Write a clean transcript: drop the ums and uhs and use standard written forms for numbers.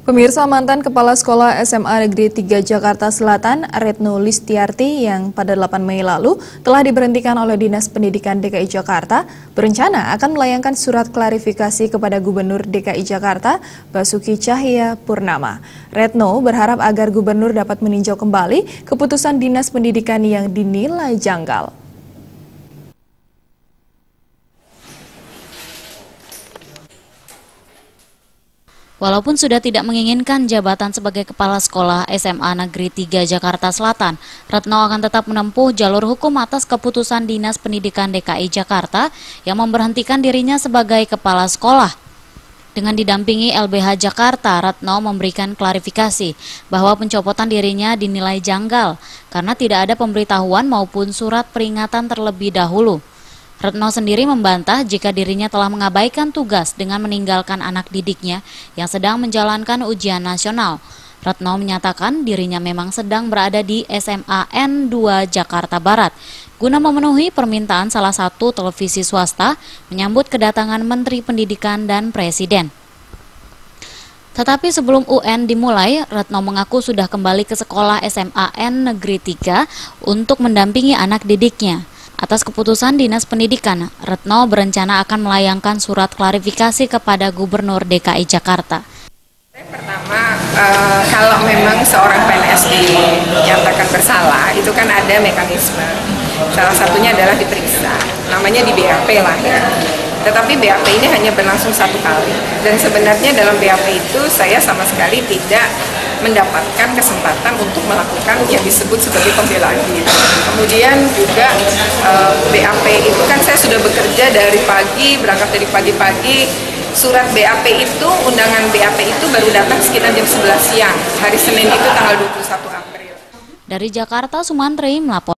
Pemirsa, mantan Kepala Sekolah SMA Negeri 3 Jakarta Selatan, Retno Listiarti, yang pada 8 Mei lalu telah diberhentikan oleh Dinas Pendidikan DKI Jakarta, berencana akan melayangkan surat klarifikasi kepada Gubernur DKI Jakarta, Basuki Cahayapurnama. Retno berharap agar Gubernur dapat meninjau kembali keputusan Dinas Pendidikan yang dinilai janggal. Walaupun sudah tidak menginginkan jabatan sebagai Kepala Sekolah SMA Negeri 3 Jakarta Selatan, Retno akan tetap menempuh jalur hukum atas keputusan Dinas Pendidikan DKI Jakarta yang memberhentikan dirinya sebagai Kepala Sekolah. Dengan didampingi LBH Jakarta, Retno memberikan klarifikasi bahwa pencopotan dirinya dinilai janggal karena tidak ada pemberitahuan maupun surat peringatan terlebih dahulu. Retno sendiri membantah jika dirinya telah mengabaikan tugas dengan meninggalkan anak didiknya yang sedang menjalankan ujian nasional. Retno menyatakan dirinya memang sedang berada di SMA N2 Jakarta Barat guna memenuhi permintaan salah satu televisi swasta menyambut kedatangan Menteri Pendidikan dan Presiden. Tetapi sebelum UN dimulai, Retno mengaku sudah kembali ke sekolah SMA N Negeri 3 untuk mendampingi anak didiknya. Atas keputusan Dinas Pendidikan, Retno berencana akan melayangkan surat klarifikasi kepada Gubernur DKI Jakarta. Pertama, kalau memang seorang PNS dinyatakan bersalah, itu kan ada mekanisme. Salah satunya adalah diperiksa, namanya di BAP lah ya. Tetapi BAP ini hanya berlangsung 1 kali. Dan sebenarnya dalam BAP itu saya sama sekali tidak mendapatkan kesempatan untuk melakukan yang disebut sebagai pembelaan diri. Kemudian juga BAP itu kan saya sudah bekerja dari pagi, berangkat dari pagi-pagi. Surat BAP itu, undangan BAP itu baru datang sekitar jam 11 siang. Hari Senin itu tanggal 21 April. Dari Jakarta, Sumantri melapor.